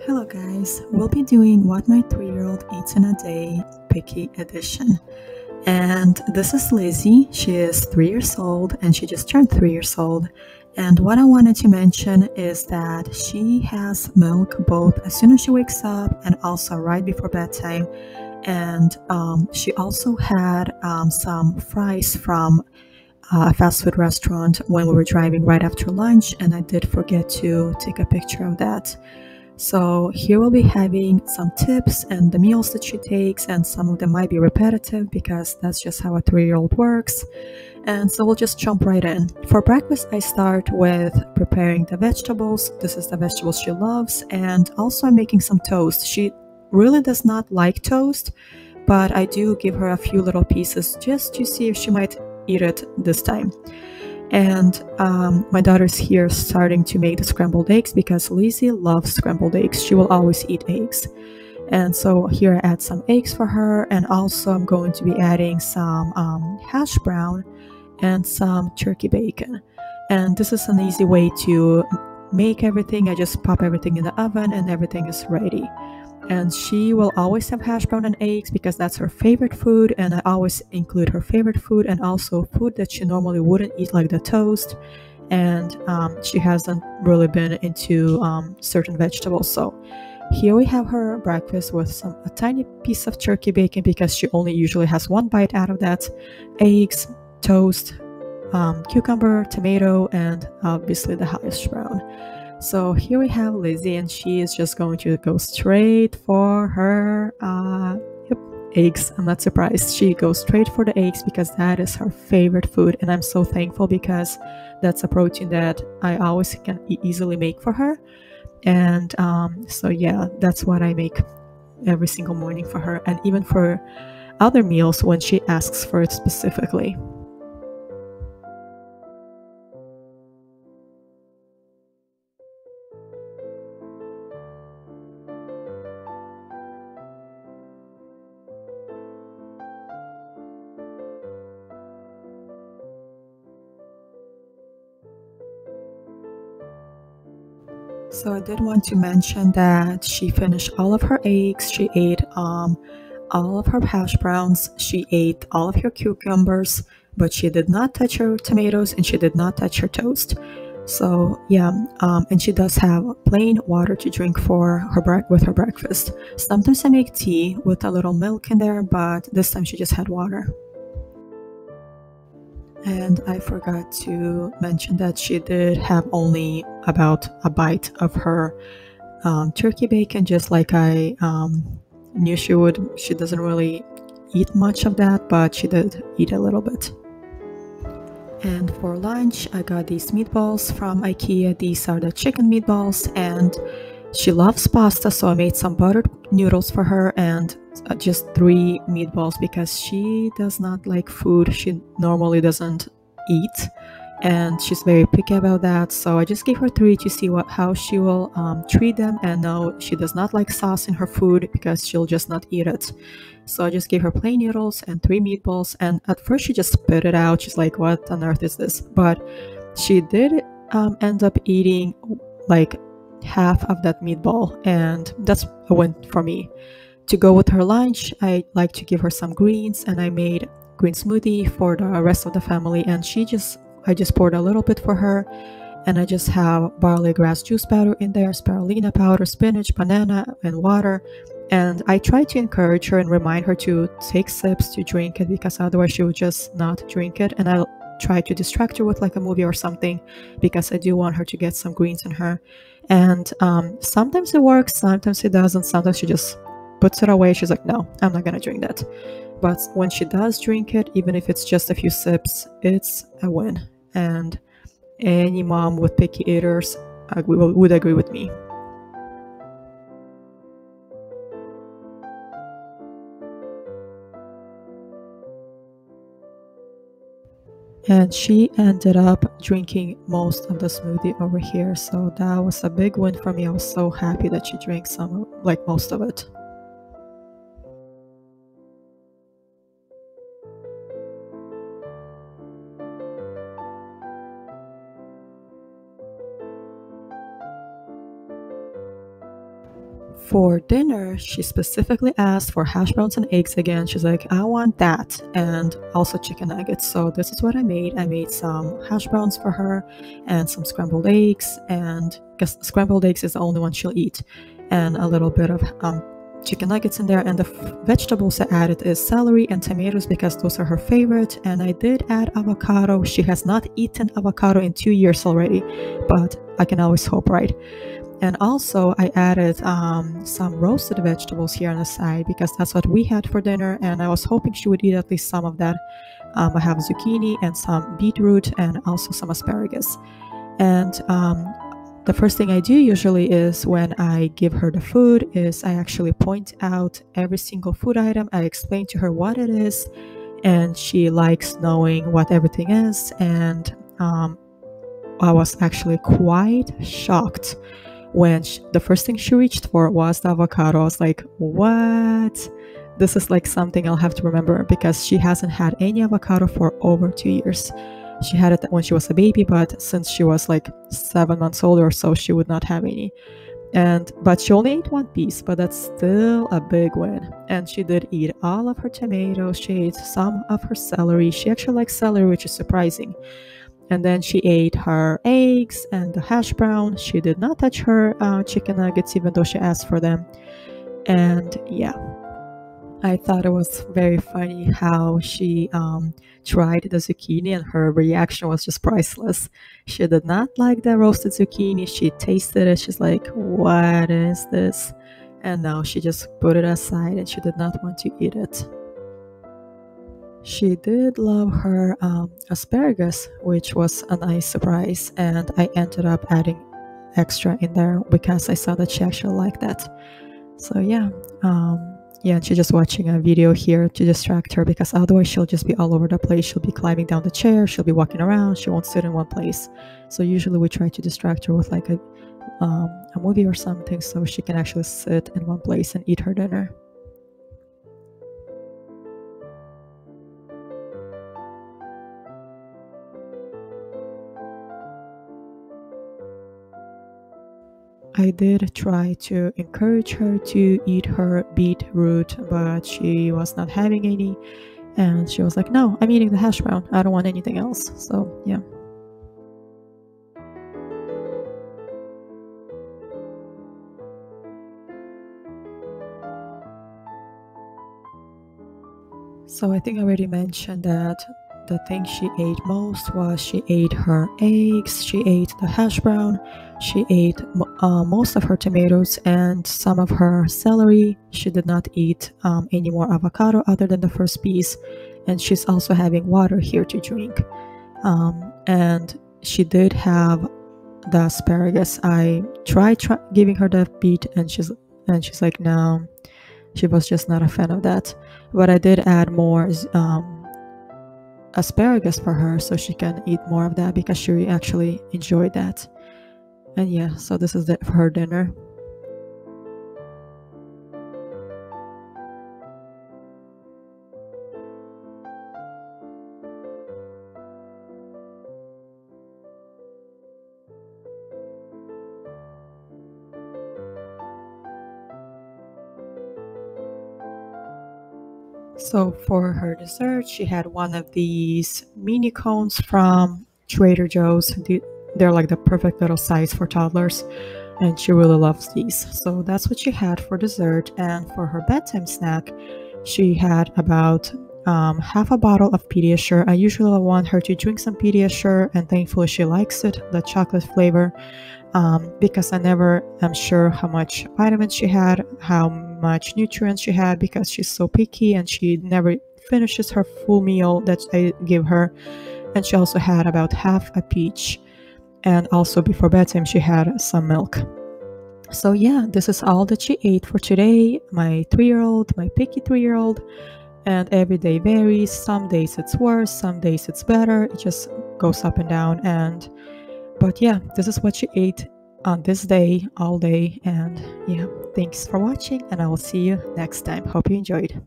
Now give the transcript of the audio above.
Hello guys, we'll be doing what my 3-year-old eats in a day, picky edition. And this is Lizzie. She is 3 years old and she just turned 3 years old. And what I wanted to mention is that she has milk both as soon as she wakes up and also right before bedtime. And she also had some fries from a fast food restaurant when we were driving right after lunch, and I did forget to take a picture of that. So here we'll be having some tips and the meals that she takes, and some of them might be repetitive because that's just how a 3-year-old works. And so we'll just jump right in. For breakfast, I start with preparing the vegetables. This is the vegetables she loves, and also I'm making some toast. She really does not like toast, but I do give her a few little pieces just to see if she might eat it this time. And my daughter's here starting to make the scrambled eggs because Lizzie loves scrambled eggs. She will always eat eggs. And so here I add some eggs for her, and also I'm going to be adding some hash brown and some turkey bacon. And this is an easy way to make everything. I just pop everything in the oven and everything is ready. And she will always have hash brown and eggs because that's her favorite food, and I always include her favorite food and also food that she normally wouldn't eat, like the toast. And she hasn't really been into certain vegetables. So here we have her breakfast with a tiny piece of turkey bacon because she only usually has one bite out of that, eggs, toast, cucumber, tomato, and obviously the hash brown. So here we have Lizzie, and she is just going to go straight for her eggs. I'm not surprised. She goes straight for the eggs because that is her favorite food, and I'm so thankful because that's a protein that I always can easily make for her. And so yeah, that's what I make every single morning for her, and even for other meals when she asks for it specifically. So I did want to mention that she finished all of her eggs. She ate all of her hash browns. She ate all of her cucumbers, but she did not touch her tomatoes and she did not touch her toast. So yeah, and she does have plain water to drink for her with her breakfast. Sometimes I make tea with a little milk in there, but this time she just had water. And I forgot to mention that she did have only about a bite of her turkey bacon, just like I knew she would. She doesn't really eat much of that, but she did eat a little bit. And for lunch, I got these meatballs from IKEA. These are the chicken meatballs, and she loves pasta, so I made some buttered noodles for her and just 3 meatballs because she does not like food she normally doesn't eat, and she's very picky about that. So I just gave her 3 to see how she will treat them. And no, she does not like sauce in her food because she'll just not eat it. So I just gave her plain noodles and 3 meatballs, and at first she just spit it out. She's like, what on earth is this? But she did end up eating like half of that meatball, and that's a win for me. To go with her lunch, I like to give her some greens, and I made green smoothie for the rest of the family, and I just poured a little bit for her, and I just have barley grass juice powder in there, spirulina powder, spinach, banana, and water. And I try to encourage her and remind her to take sips to drink it because otherwise she would just not drink it. And I'll try to distract her with like a movie or something because I do want her to get some greens in her. And sometimes it works, sometimes it doesn't. Sometimes she just puts it away. She's like, no, I'm not gonna drink that. But when she does drink it, even if it's just a few sips, it's a win. And any mom with picky eaters would agree with me. And she ended up drinking most of the smoothie over here, so that was a big win for me. I was so happy that she drank like most of it. For dinner, she specifically asked for hash browns and eggs again. She's like, I want that, and also chicken nuggets. So this is what I made. I made some hash browns for her and some scrambled eggs, and because scrambled eggs is the only one she'll eat, and a little bit of chicken nuggets in there. And the vegetables I added is celery and tomatoes because those are her favorite. And I did add avocado. She has not eaten avocado in 2 years already, but I can always hope, right? And also I added some roasted vegetables here on the side because that's what we had for dinner, and I was hoping she would eat at least some of that. I have zucchini and some beetroot and also some asparagus. And the first thing I do usually is when I give her the food is I actually point out every single food item. I explain to her what it is, and she likes knowing what everything is. And I was actually quite shocked when the first thing she reached for was the avocado. I was like, what? This is like something I'll have to remember because she hasn't had any avocado for over 2 years. She had it when she was a baby, but since she was like 7 months old or so, she would not have any. But she only ate one piece, but that's still a big win. And she did eat all of her tomatoes. She ate some of her celery. She actually likes celery, which is surprising. And then she ate her eggs and the hash brown. She did not touch her chicken nuggets, even though she asked for them. And yeah, I thought it was very funny how she tried the zucchini, and her reaction was just priceless. She did not like the roasted zucchini. She tasted it. She's like, what is this? And now she just put it aside and she did not want to eat it. She did love her asparagus, which was a nice surprise, and I ended up adding extra in there because I saw that she actually liked that. So yeah, and she's just watching a video here to distract her because otherwise she'll just be all over the place. She'll be climbing down the chair, she'll be walking around, she won't sit in one place. So usually we try to distract her with like a movie or something so she can actually sit in one place and eat her dinner. I did try to encourage her to eat her beetroot, but she was not having any, and she was like, no, I'm eating the hash brown, I don't want anything else. So yeah. So I think I already mentioned that the thing she ate most was she ate her eggs, she ate the hash brown, she ate most of her tomatoes and some of her celery. She did not eat any more avocado other than the first piece, and she's also having water here to drink. And she did have the asparagus. I tried giving her the beet, and she's like, no, she was just not a fan of that. But I did add more asparagus for her so she can eat more of that because she actually enjoyed that. And yeah, so this is her dinner. So for her dessert, she had one of these mini cones from Trader Joe's. They're like the perfect little size for toddlers, and she really loves these. So that's what she had for dessert. And for her bedtime snack, she had about half a bottle of Pediasure. I usually want her to drink some Pediasure, and thankfully she likes it, the chocolate flavor, because I never am sure how much vitamins she had, how much nutrients she had, because she's so picky and she never finishes her full meal that I give her. And she also had about half a peach, and also before bedtime she had some milk. So yeah, this is all that she ate for today. My 3-year-old, my picky 3-year-old. And every day varies. Some days it's worse, some days it's better. It just goes up and down. But yeah, this is what she ate on this day, all day. And yeah, thanks for watching, and I will see you next time. Hope you enjoyed.